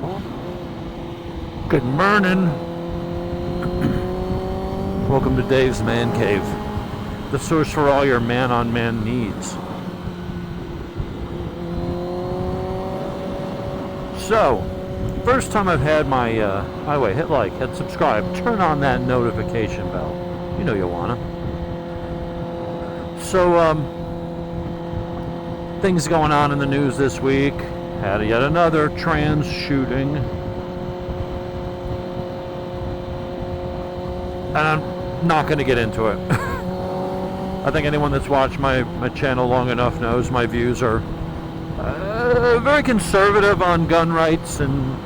Good morning. Welcome to Dave's Man Cave, the source for all your man-on-man needs. So, first time I've had my highway, hit like, hit subscribe, turn on that notification bell. You know you wanna. So, things going on in the news this week. Had yet another trans shooting. And I'm not going to get into it. I think anyone that's watched my channel long enough knows my views are very conservative on gun rights and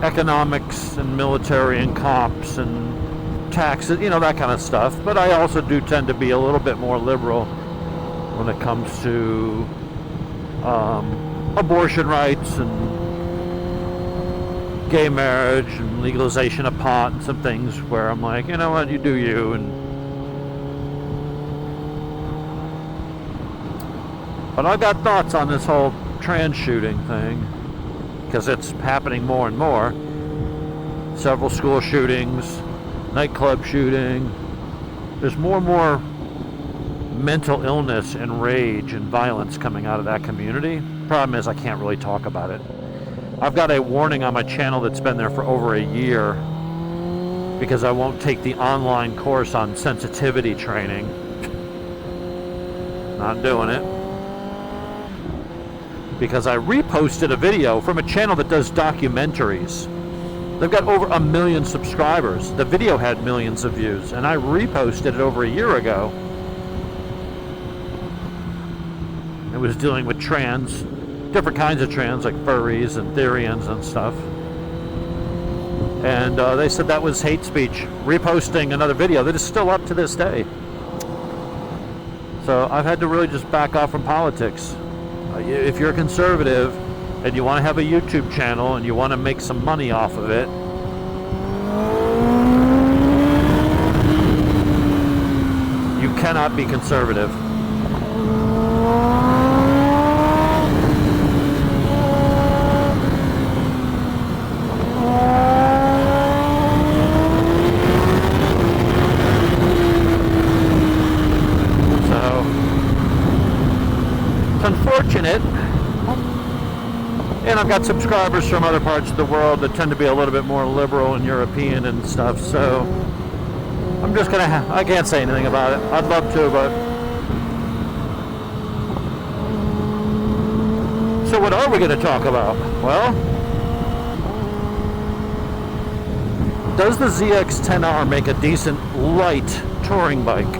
economics and military and cops and taxes, you know, that kind of stuff. But I also do tend to be a little bit more liberal when it comes to abortion rights and gay marriage and legalization of pot and some things where I'm like, you know what, you do you. But I've got thoughts on this whole trans shooting thing because it's happening more and more. Several school shootings, nightclub shooting. There's more and more mental illness and rage and violence coming out of that community. Problem is I can't really talk about it. I've got a warning on my channel that's been there for over a year because I won't take the online course on sensitivity training. Not doing it. Because I reposted a video from a channel that does documentaries. They've got over 1 million subscribers. The video had millions of views, and I reposted it over a year ago. It was dealing with trans, different kinds of trans, like furries and Therians and stuff. And they said that was hate speech. Reposting another video that is still up to this day. So I've had to really just back off from politics. If you're a conservative and you want to have a YouTube channel and you want to make some money off of it, you cannot be conservative. Unfortunate, and I've got subscribers from other parts of the world that tend to be a little bit more liberal and European and stuff, so I'm just gonna I can't say anything about it. I'd love to, but so what are we going to talk about? Well, does the ZX10R make a decent light touring bike?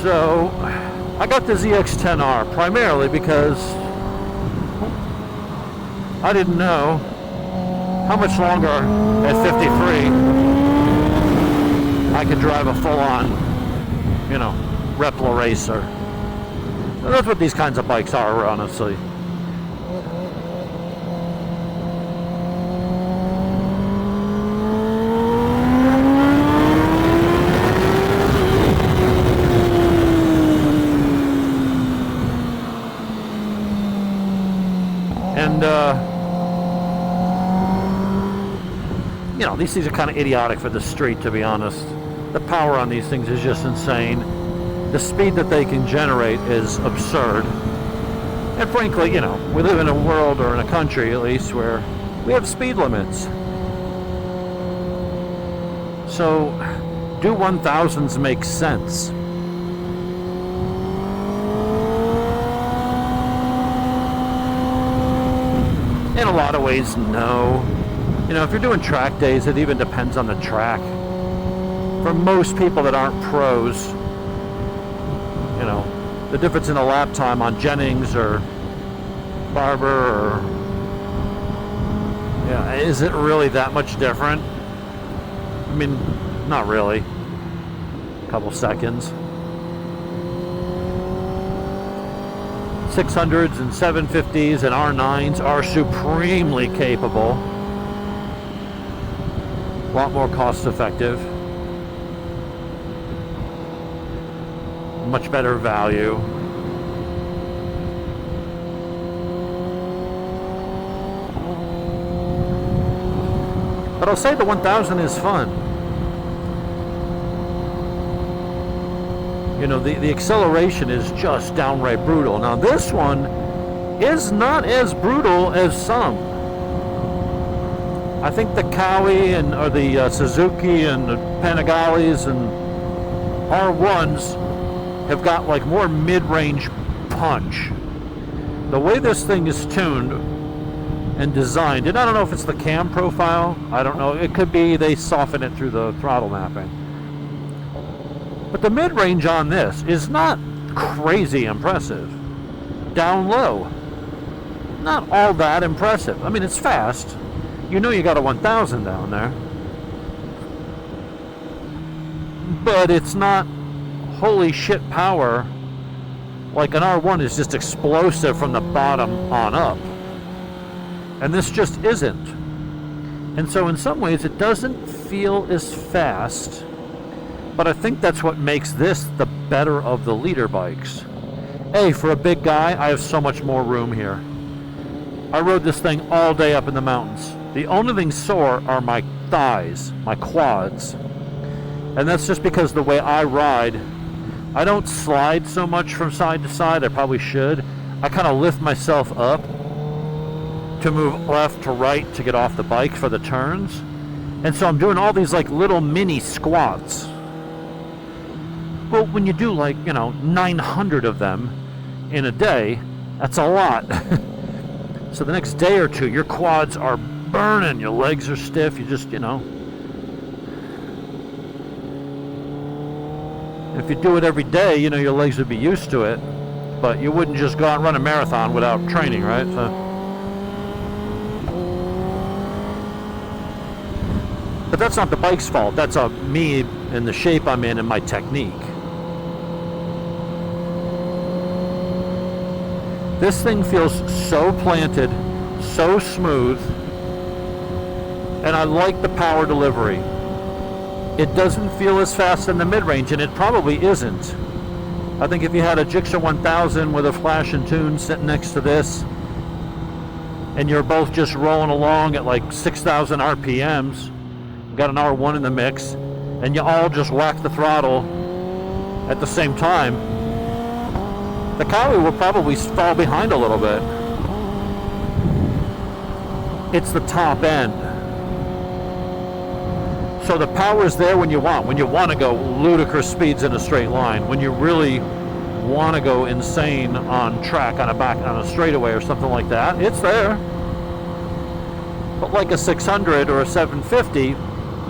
So, I got the ZX10R primarily because I didn't know how much longer at 53 I could drive a full-on, you know, Repla racer. That's what these kinds of bikes are, honestly. And, you know, these things are kind of idiotic for the street, to be honest. The power on these things is just insane. The speed that they can generate is absurd. And frankly, you know, we live in a world, or in a country at least, where we have speed limits. So, do 1000s make sense? In a lot of ways, no. You know, if you're doing track days, it even depends on the track. For most people that aren't pros, you know, the difference in a lap time on Jennings or Barber or, yeah, is it really that much different? I mean, not really. A couple seconds. 600s and 750s and R9s are supremely capable. A lot more cost effective. Much better value. But I'll say the 1000 is fun. You know, the acceleration is just downright brutal. Now this one is not as brutal as some. I think the Cowie or the Suzuki and the Panigales and R1s have got like more mid-range punch. The way this thing is tuned and designed, and I don't know if it's the cam profile, I don't know, it could be they soften it through the throttle mapping. But the mid-range on this is not crazy impressive. Down low, not all that impressive. I mean, it's fast. You know you got a 1000 down there. But it's not holy shit power like an R1 is just explosive from the bottom on up. And this just isn't. And so in some ways it doesn't feel as fast, but I think that's what makes this the better of the leader bikes. Hey, for a big guy, I have so much more room here. I rode this thing all day up in the mountains. The only thing sore are my thighs, my quads. And that's just because the way I ride, I don't slide so much from side to side. I probably should. I kind of lift myself up to move left to right to get off the bike for the turns. And so I'm doing all these like little mini squats. Well, when you do like, 900 of them in a day, that's a lot. So the next day or two, your quads are burning, your legs are stiff, you just, if you do it every day, your legs would be used to it, but you wouldn't just go out and run a marathon without training, right? So, but that's not the bike's fault. That's me and the shape I'm in and my technique. This thing feels so planted, so smooth, and I like the power delivery. It doesn't feel as fast in the mid-range, and it probably isn't. I think if you had a Gixxer 1000 with a flash and tune sitting next to this, and you're both just rolling along at like 6,000 RPMs, got an R1 in the mix, and you all just whack the throttle at the same time, the Cowie will probably fall behind a little bit. It's the top end. So the power is there when you want to go ludicrous speeds in a straight line, when you really want to go insane on track, on a straightaway or something like that, it's there. But like a 600 or a 750,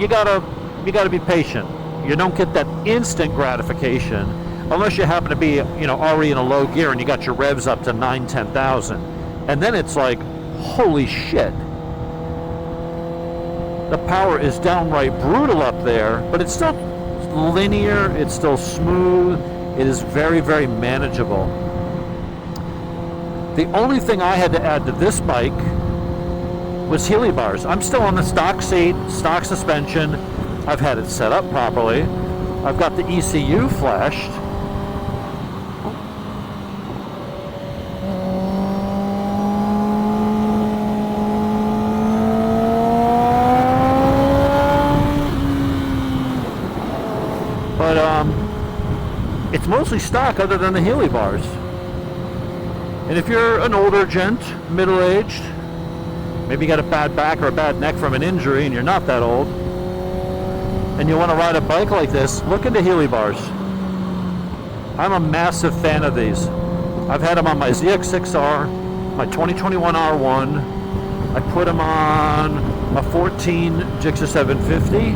you gotta be patient. You don't get that instant gratification unless you happen to be, already in a low gear and you got your revs up to 9,000-10,000, and then it's like, holy shit. The power is downright brutal up there, but it's still linear, it's still smooth, it is very, very manageable. The only thing I had to add to this bike was Healy bars. I'm still on the stock seat, stock suspension. I've had it set up properly. I've got the ECU flashed. It's mostly stock other than the Healy bars. And if you're an older gent, middle-aged, maybe you got a bad back or a bad neck from an injury and you're not that old, and you want to ride a bike like this, look into Healy bars. I'm a massive fan of these. I've had them on my ZX10R, my 2021 R1. I put them on a 14 Gixxer 750,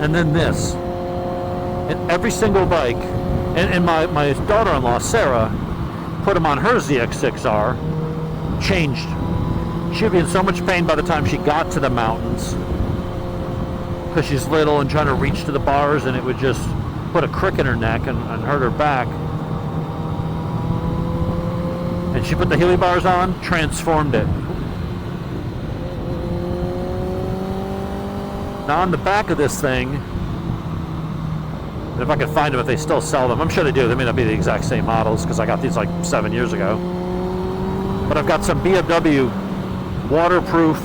and then this. And every single bike, and my daughter-in-law, Sarah, put them on her ZX6R, changed. She'd be in so much pain by the time she got to the mountains because she's little and trying to reach to the bars, and it would just put a crick in her neck and hurt her back. And she put the Healy bars on, transformed it. Now on the back of this thing, and if I could find them, if they still sell them, I'm sure they do. They may not be the exact same models because I got these like 7 years ago. But I've got some BMW waterproof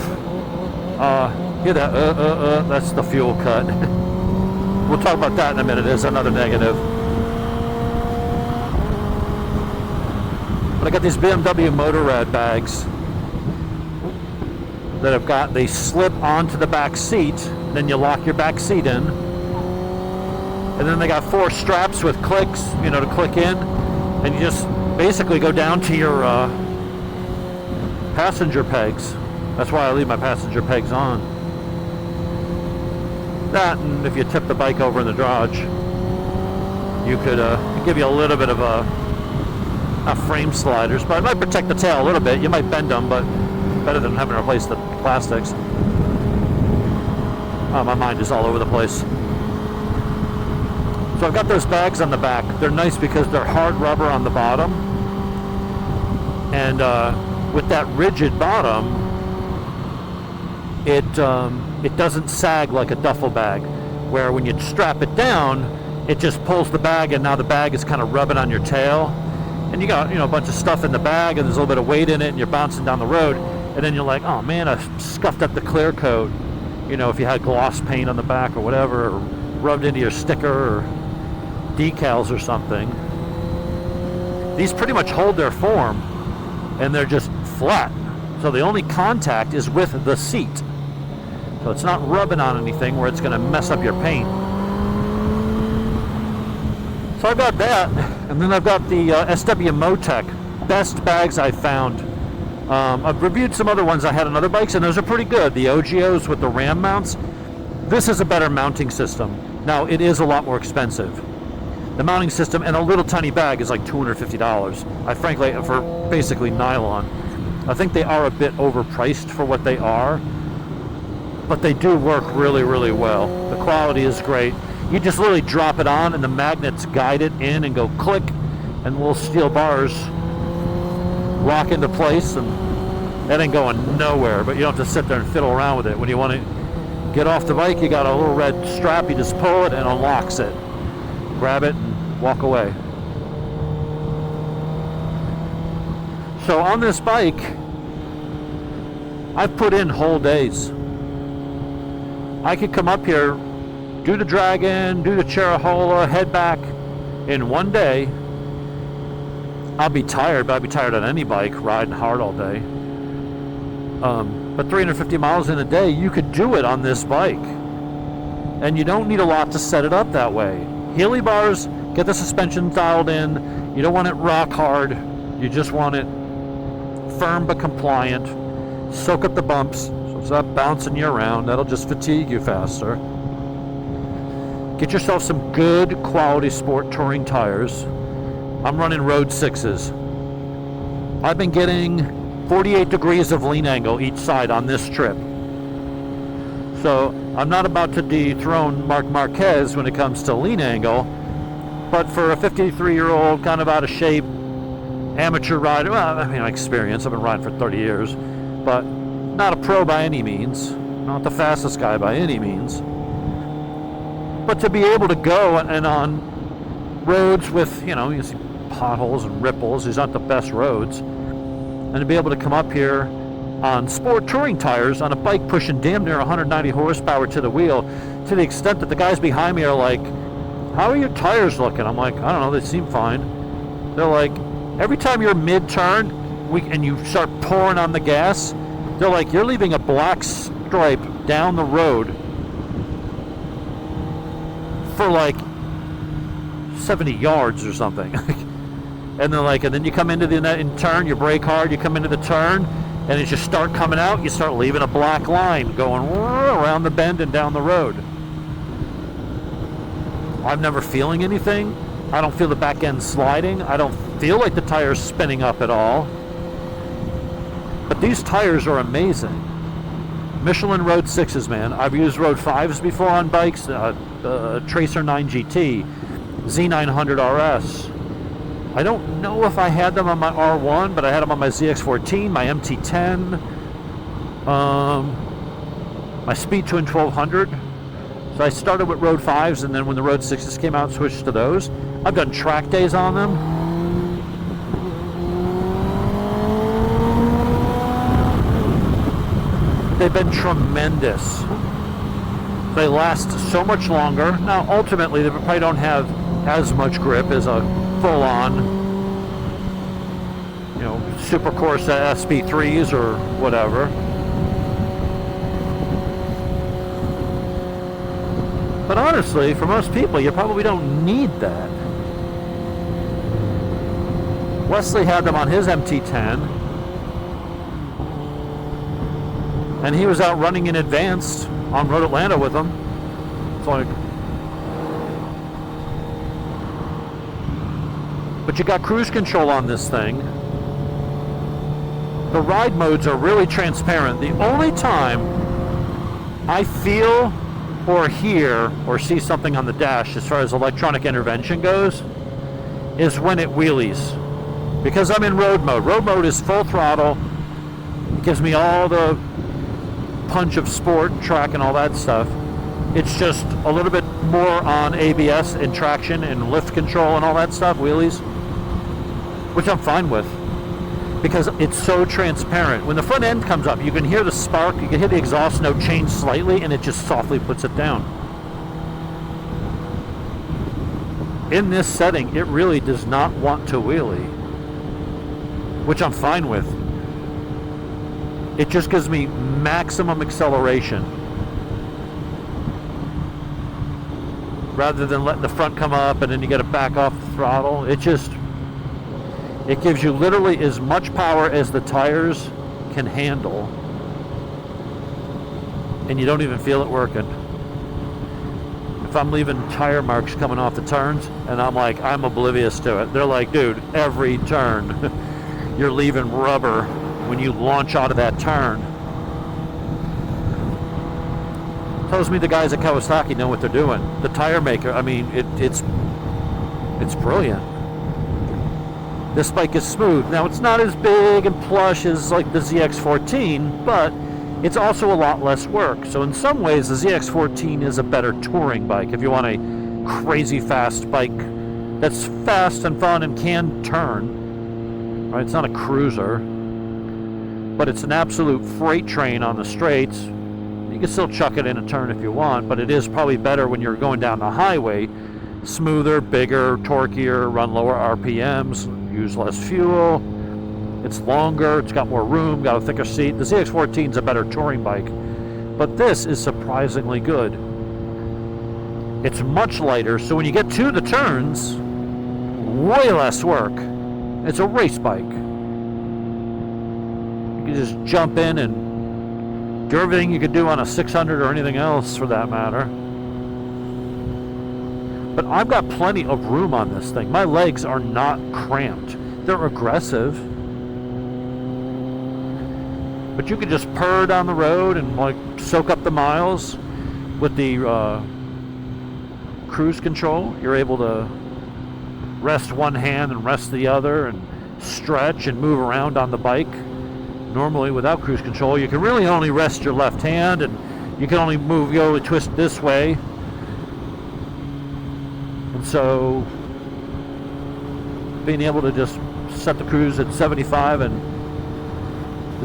Hear that? That's the fuel cut. We'll talk about that in a minute. There's another negative. But I got these BMW Motorrad bags that they slip onto the back seat, then you lock your back seat in. And then they got 4 straps with clicks, to click in. And you just basically go down to your passenger pegs. That's why I leave my passenger pegs on. That, and if you tip the bike over in the garage, you could give you a little bit of not frame sliders, but it might protect the tail a little bit. You might bend them, but better than having to replace the plastics. Oh, my mind is all over the place. So I've got those bags on the back. They're nice because they're hard rubber on the bottom, and with that rigid bottom, it doesn't sag like a duffel bag, where when you strap it down, it just pulls the bag, and now the bag is kind of rubbing on your tail, and you got a bunch of stuff in the bag, and there's a little bit of weight in it, and you're bouncing down the road, and then you're like, oh man, I scuffed up the clear coat, if you had gloss paint on the back or whatever, or rubbed into your sticker or decals or something. These pretty much hold their form, and they're just flat, so the only contact is with the seat. So it's not rubbing on anything where it's going to mess up your paint. So I've got that, and then I've got the SW Motec best bags I found. I've reviewed some other ones I had on other bikes, and those are pretty good. The OGOs with the RAM mounts. This is a better mounting system. Now, it is a lot more expensive. The mounting system and a little tiny bag is like $250. Frankly, for basically nylon. I think they are a bit overpriced for what they are, but they do work really, really well. The quality is great. You just literally drop it on, and the magnets guide it in and go click, and little steel bars lock into place, and that ain't going nowhere, but you don't have to sit there and fiddle around with it. When you want to get off the bike, you got a little red strap, you just pull it and unlocks it. Grab it and walk away. So on this bike, I've put in whole days. I could come up here, do the Dragon, do the Cherahola, head back in one day. I'll be tired, but I'd be tired on any bike, riding hard all day. But 350 miles in a day, you could do it on this bike. And you don't need a lot to set it up that way. Healy bars, get the suspension dialed in. You don't want it rock hard. You just want it firm but compliant. Soak up the bumps, so it's not bouncing you around. That'll just fatigue you faster. Get yourself some good quality sport touring tires. I'm running Road 6s. I've been getting 48 degrees of lean angle each side on this trip. So I'm not about to dethrone Marc Marquez when it comes to lean angle, but for a 53-year-old kind of out of shape amateur rider, experience, I've been riding for 30 years, but not a pro by any means, not the fastest guy by any means. But to be able to go and on roads with, you see potholes and ripples, these aren't the best roads, and to be able to come up here on sport touring tires on a bike pushing damn near 190 horsepower to the wheel, to the extent that the guys behind me are like, how are your tires looking? I'm like, I don't know, they seem fine. They're like, every time you're mid-turn and you start pouring on the gas, they're like, you're leaving a black stripe down the road for like 70 yards or something. And they're like, and then you come into the turn, you brake hard, you come into the turn, and as you start coming out, you start leaving a black line going around the bend and down the road. I'm never feeling anything. I don't feel the back end sliding. I don't feel like the tire's spinning up at all. But these tires are amazing. Michelin Road 6s, man. I've used Road 5s before on bikes. Tracer 9 GT, Z900 RS. I don't know if I had them on my R1, but I had them on my ZX14, my MT10, my Speed Twin 1200. So I started with Road 5s, and then when the Road 6s came out, switched to those. I've done track days on them. They've been tremendous. They last so much longer. Now, ultimately, they probably don't have as much grip as a full-on, you know, Super Corsa SP3s or whatever. But honestly, for most people, you probably don't need that. Wesley had them on his MT10, and he was out running in advanced on Road Atlanta with them. It's like, but you got cruise control on this thing. The ride modes are really transparent. The only time I feel or hear or see something on the dash as far as electronic intervention goes is when it wheelies. Because I'm in road mode. Road mode is full throttle. It gives me all the punch of sport, track, and all that stuff. It's just a little bit more on ABS and traction and lift control and all that stuff, wheelies, which I'm fine with because it's so transparent. When the front end comes up, you can hear the spark, you can hear the exhaust note change slightly, and it just softly puts it down. In this setting, it really does not want to wheelie, which I'm fine with. It just gives me maximum acceleration rather than letting the front come up and then you got to back off the throttle. It gives you literally as much power as the tires can handle, and you don't even feel it working. If I'm leaving tire marks coming off the turns, and I'm oblivious to it. They're like, dude, every turn you're leaving rubber when you launch out of that turn. Tells me the guys at Kawasaki know what they're doing. The tire maker, I mean, it's brilliant. This bike is smooth. Now, it's not as big and plush as like the ZX10, but it's also a lot less work. So in some ways, the ZX10 is a better touring bike if you want a crazy fast bike that's fast and fun and can turn. Right? It's not a cruiser, but it's an absolute freight train on the straights. You can still chuck it in a turn if you want, but it is probably better when you're going down the highway. Smoother, bigger, torquier, run lower RPMs, use less fuel. It's longer, it's got more room, got a thicker seat. The ZX10 is a better touring bike, but this is surprisingly good. It's much lighter, so when you get to the turns, way less work. It's a race bike. You can just jump in and do everything you could do on a 600 or anything else for that matter. But I've got plenty of room on this thing. My legs are not cramped. They're aggressive. But you can just purr down the road and like soak up the miles with the cruise control. You're able to rest one hand and rest the other and stretch and move around on the bike. Normally without cruise control, you can really only rest your left hand and you can only move, you only twist this way. And so being able to just set the cruise at 75 and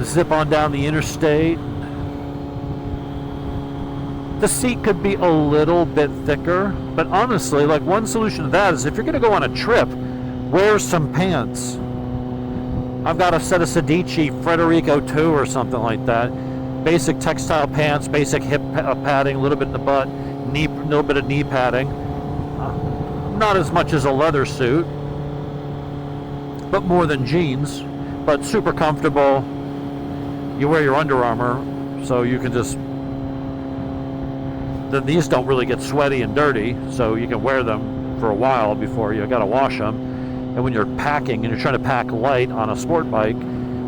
zip on down the interstate. The seat could be a little bit thicker, but honestly, like one solution to that is if you're going to go on a trip, wear some pants. I've got a set of Sedici Frederico 2 or something like that. Basic textile pants, basic hip padding, a little bit in the butt, a little bit of knee padding. Not as much as a leather suit, but more than jeans, but super comfortable. You wear your Under Armour, so you can just, these don't really get sweaty and dirty, so you can wear them for a while before you gotta wash them. And when you're packing and you're trying to pack light on a sport bike,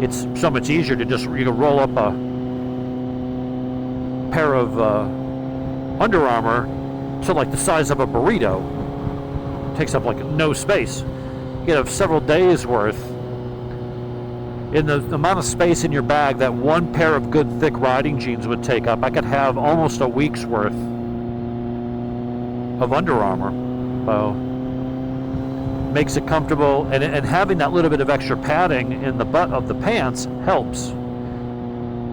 it's so much easier to just, you can roll up a pair of Under Armour to like the size of a burrito. It takes up like no space. You have several days worth. In the amount of space in your bag that one pair of good thick riding jeans would take up, I could have almost a week's worth of Under Armour. So makes it comfortable, and having that little bit of extra padding in the butt of the pants helps.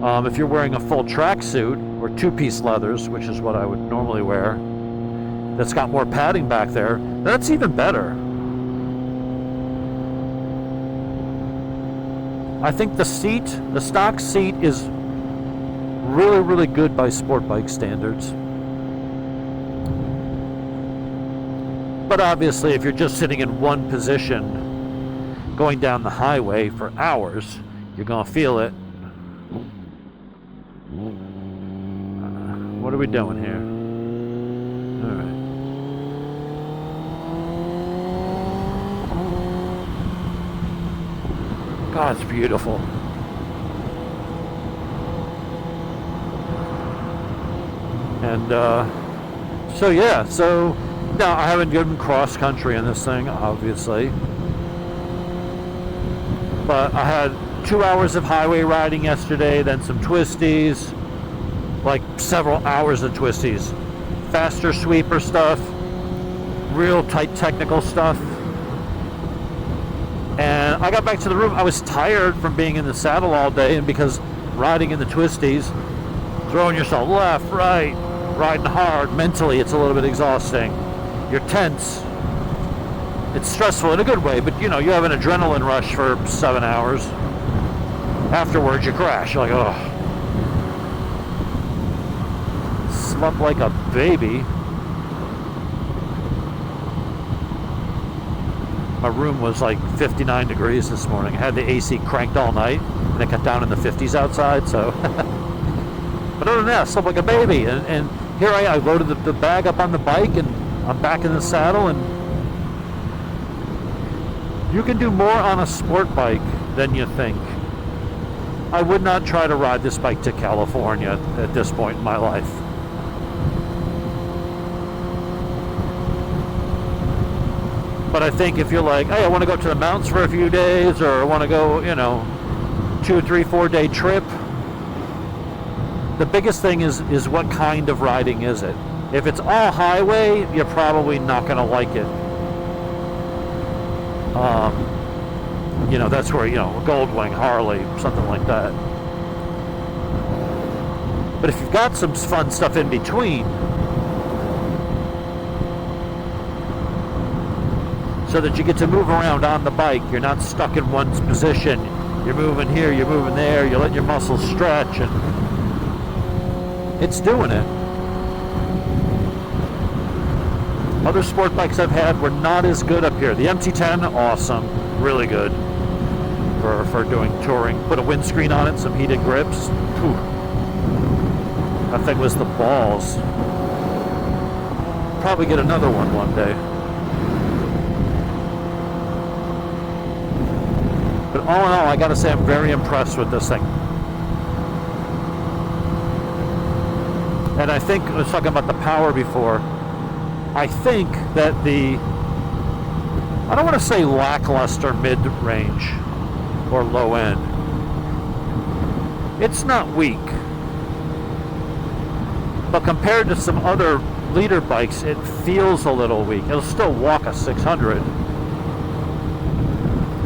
If you're wearing a full tracksuit or two-piece leathers, which is what I would normally wear, that's got more padding back there, that's even better. I think the stock seat is really, really good by sport bike standards. But obviously, if you're just sitting in one position going down the highway for hours, you're going to feel it. What are we doing here? All right. God, it's beautiful. And so now I haven't driven cross country in this thing, obviously, but I had 2 hours of highway riding yesterday, then some twisties, like several hours of twisties, faster sweeper stuff, real tight technical stuff. And I got back to the room. I was tired from being in the saddle all day, and because riding in the twisties, throwing yourself left, right, riding hard, mentally it's a little bit exhausting. You're tense. It's stressful in a good way, but you have an adrenaline rush for 7 hours. Afterwards you crash. You're like, oh. Slept like a baby. My room was like 59 degrees this morning. I had the AC cranked all night, and it got down in the 50s outside, so. But other than that, I slept like a baby. And here I loaded the bag up on the bike, and I'm back in the saddle, and you can do more on a sport bike than you think. I would not try to ride this bike to California at this point in my life. But I think if you're like, hey, I want to go to the mountains for a few days, or I want to go, 2, 3, 4 day trip, the biggest thing is what kind of riding is it? If it's all highway, you're probably not going to like it. That's where, Goldwing, Harley, something like that. But if you've got some fun stuff in between, so that you get to move around on the bike, you're not stuck in one position. You're moving here, you're moving there, you're letting your muscles stretch, and it's doing it. Other sport bikes I've had were not as good up here. The MT10, awesome, really good for doing touring. Put a windscreen on it, some heated grips. Whew. That thing was the balls. Probably get another one day. But all in all, I gotta say I'm very impressed with this thing. And I think, I was talking about the power before, I think that I don't want to say lackluster mid-range or low end. It's not weak. But compared to some other leader bikes, it feels a little weak. It'll still walk a 600.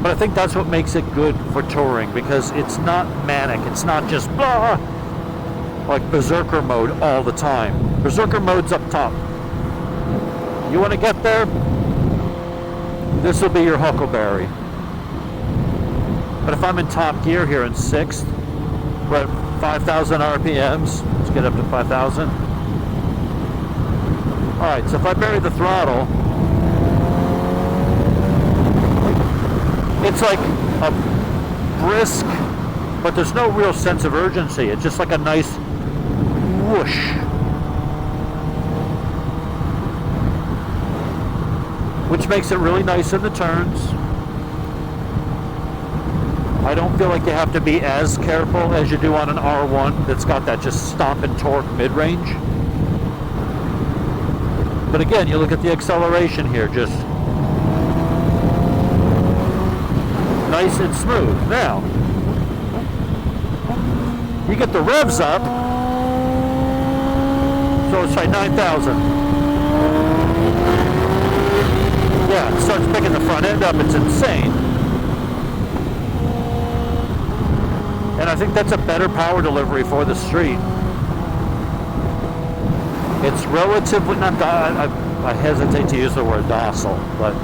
But I think that's what makes it good for touring, because it's not manic. It's not just blah, like berserker mode all the time. Berserker mode's up top. You want to get there? This will be your huckleberry. But if I'm in top gear here in 6th, we're at 5,000 RPMs. Let's get up to 5,000. Alright, so if I bury the throttle, it's like a brisk, but there's no real sense of urgency. It's just like a nice whoosh. Which makes it really nice in the turns. I don't feel like you have to be as careful as you do on an R1 that's got that just stomp and torque mid-range. But again, you look at the acceleration here, just nice and smooth. Now, you get the revs up, so let's try 9,000. Yeah, it starts picking the front end up, it's insane. And I think that's a better power delivery for the street. It's relatively, not, I hesitate to use the word docile, but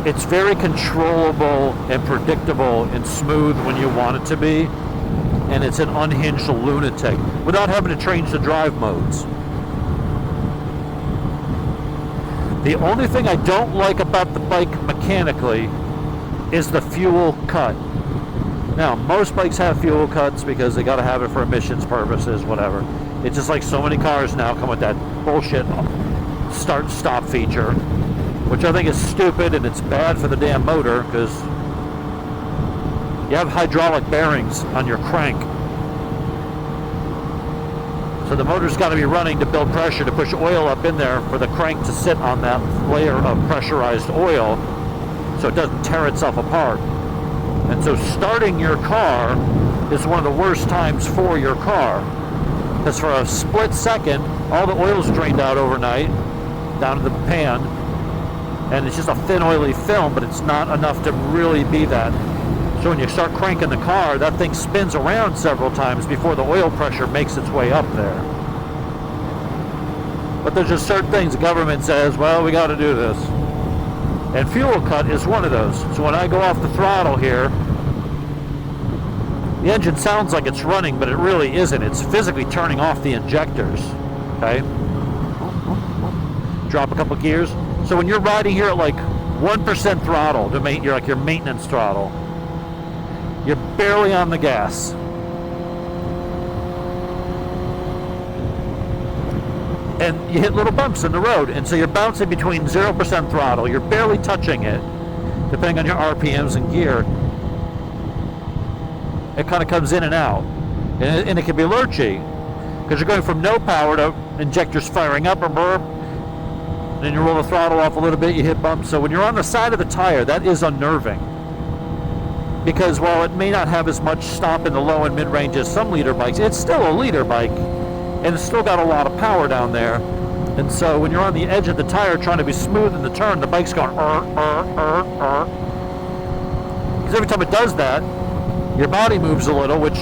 it's very controllable and predictable and smooth when you want it to be, and it's an unhinged lunatic without having to change the drive modes. The only thing I don't like about the bike mechanically is the fuel cut. Now, most bikes have fuel cuts because they got to have it for emissions purposes, whatever. It's just like so many cars now come with that bullshit start-stop feature, which I think is stupid, and it's bad for the damn motor because you have hydraulic bearings on your crank. So the motor's got to be running to build pressure to push oil up in there for the crank to sit on that layer of pressurized oil so it doesn't tear itself apart. And so starting your car is one of the worst times for your car, because for a split second all the oil's drained out overnight down to the pan, and it's just a thin oily film, but it's not enough to really be that. So when you start cranking the car, that thing spins around several times before the oil pressure makes its way up there. But there's just certain things the government says, well, we got to do this. And fuel cut is one of those. So when I go off the throttle here, the engine sounds like it's running, but it really isn't. It's physically turning off the injectors. Okay? Drop a couple gears. So when you're riding here at like 1% throttle, you're like your maintenance throttle, you're barely on the gas. And you hit little bumps in the road, and so you're bouncing between 0% throttle, you're barely touching it, depending on your RPMs and gear. It kind of comes in and out, and it can be lurchy, because you're going from no power to injectors firing up or burp, and then you roll the throttle off a little bit, you hit bumps. So when you're on the side of the tire, that is unnerving, because while it may not have as much stop in the low and mid-range as some leader bikes, it's still a leader bike, and it's still got a lot of power down there. And so when you're on the edge of the tire trying to be smooth in the turn, the bike's going because every time it does that, your body moves a little, which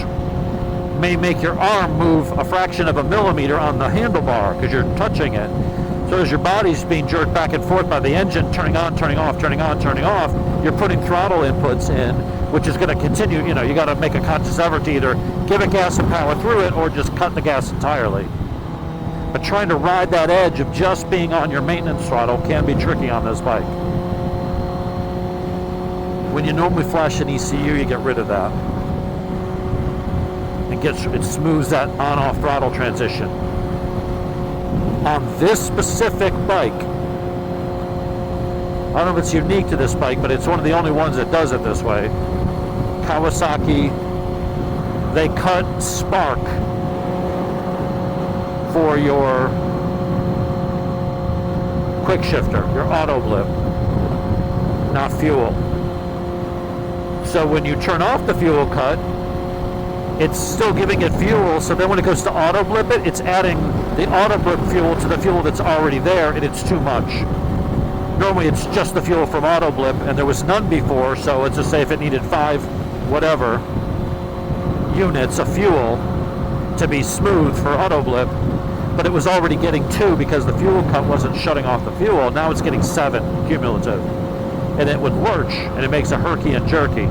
may make your arm move a fraction of a millimeter on the handlebar because you're touching it. So as your body's being jerked back and forth by the engine, turning on, turning off, turning on, turning off, you're putting throttle inputs in, which is going to continue. You know, you got to make a conscious effort to either give it gas and power through it or just cut the gas entirely. But trying to ride that edge of just being on your maintenance throttle can be tricky on this bike. When you normally flash an ECU, you get rid of that. It smooths that on-off throttle transition. On this specific bike, I don't know if it's unique to this bike, but it's one of the only ones that does it this way. Kawasaki, they cut spark for your quick shifter, your auto blip, not fuel. So when you turn off the fuel cut, it's still giving it fuel, so then when it goes to auto blip it, it's adding the auto blip fuel to the fuel that's already there, and it's too much. Normally it's just the fuel from auto blip, and there was none before, so let's just say if it needed 5 whatever units of fuel to be smooth for auto blip, but it was already getting 2 because the fuel cut wasn't shutting off the fuel. Now it's getting 7 cumulative, and it would lurch, and it makes a herky and jerky,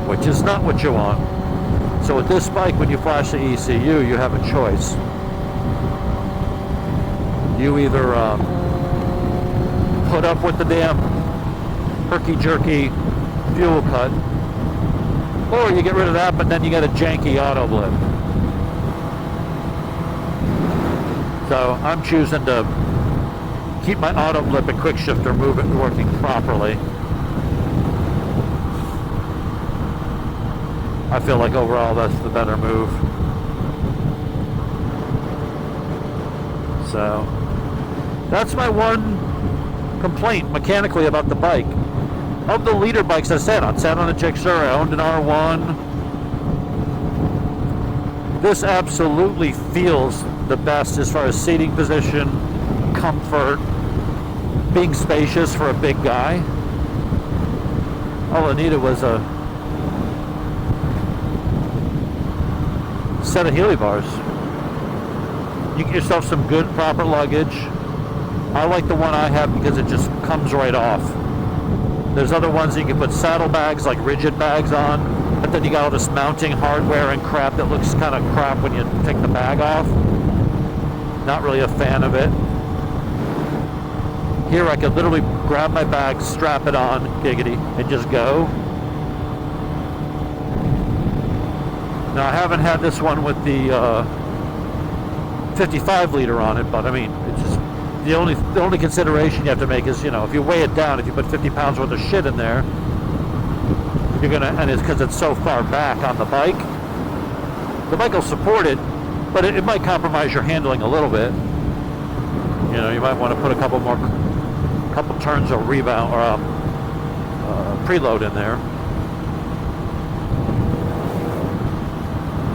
which is not what you want. So with this bike, when you flash the ECU, you have a choice. You either put up with the damn herky-jerky fuel cut, or you get rid of that, but then you get a janky auto blip. So I'm choosing to keep my auto blip and quick shifter moving, working properly. I feel like overall that's the better move. So that's my one complaint mechanically about the bike. Of the leader bikes I sat on a Gixxer, I owned an R1. This absolutely feels the best as far as seating position, comfort, being spacious for a big guy. All I needed was a set of Healy bars. You get yourself some good, proper luggage. I like the one I have because it just comes right off. There's other ones that you can put saddlebags, like rigid bags on, but then you got all this mounting hardware and crap that looks kind of crap when you take the bag off. Not really a fan of it. Here I could literally grab my bag, strap it on, giggity, and just go. Now I haven't had this one with the 55 liter on it, but I mean, it's just the only consideration you have to make is, you know, if you weigh it down, if you put 50 pounds worth of shit in there, you're gonna, and it's because it's so far back on the bike will support it, but it might compromise your handling a little bit. You know, you might want to put a couple turns of rebound or preload in there.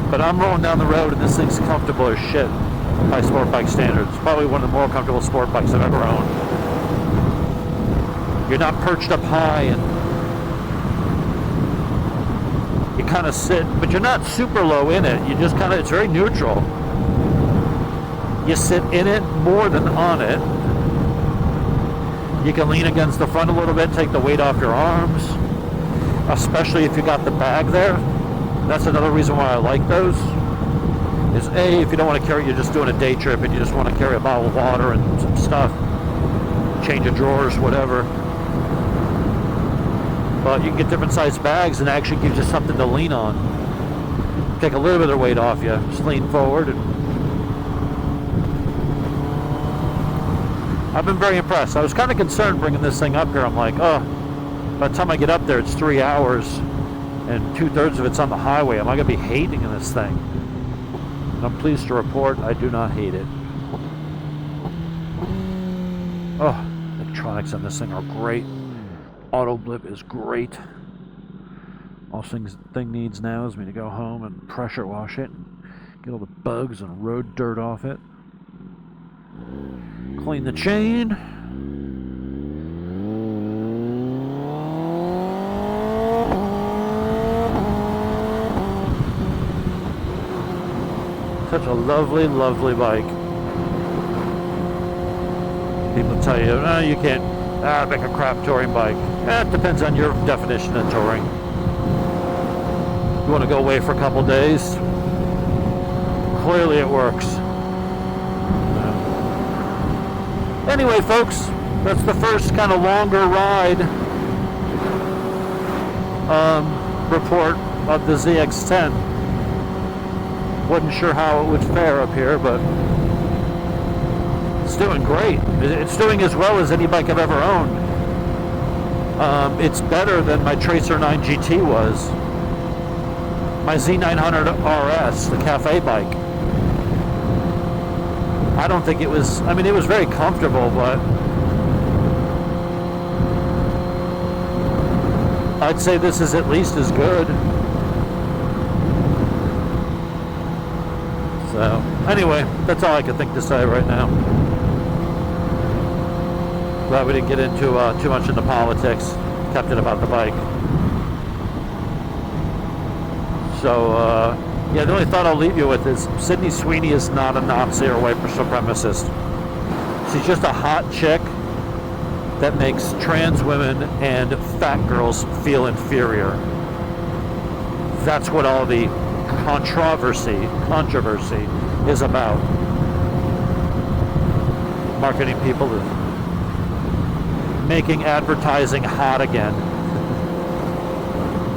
But I'm rolling down the road and this thing's comfortable as shit by sport bike standards. Probably one of the more comfortable sport bikes I've ever owned. You're not perched up high and you kind of sit, but you're not super low in it. You just kind of, it's very neutral. You sit in it more than on it. You can lean against the front a little bit, take the weight off your arms, especially if you got the bag there. That's another reason why I like those. Is A, if you don't want to carry, you're just doing a day trip and you just want to carry a bottle of water and some stuff, change of drawers, whatever. But you can get different sized bags and it actually gives you something to lean on. Take a little bit of weight off you, just lean forward. And I've been very impressed. I was kind of concerned bringing this thing up here. I'm like, oh, by the time I get up there, it's 3 hours and 2/3 of it's on the highway. Am I going to be hating this thing? And I'm pleased to report I do not hate it. Oh, electronics on this thing are great. Auto blip is great. All thing needs now is me to go home and pressure wash it, get all the bugs and road dirt off it, clean the chain. Such a lovely, lovely bike. People tell you, no, you can't make a crap touring bike. It depends on your definition of touring. You want to go away for a couple days? Clearly it works. Anyway, folks, that's the first kind of longer ride report of the ZX10. Wasn't sure how it would fare up here, but it's doing great. It's doing as well as any bike I've ever owned. It's better than my Tracer 9 GT was. My Z900 RS, the cafe bike. I don't think it was, I mean, it was very comfortable, but I'd say this is at least as good. So, anyway, that's all I can think to say right now. Glad we didn't get into too much into politics. Kept it about the bike. So, yeah, the only thought I'll leave you with is Sydney Sweeney is not a Nazi or white supremacist. She's just a hot chick that makes trans women and fat girls feel inferior. That's what all the controversy is about. Marketing people is making advertising hot again.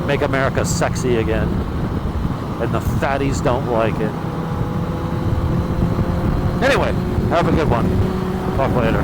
Make America sexy again. And the fatties don't like it. Anyway, have a good one. Talk later.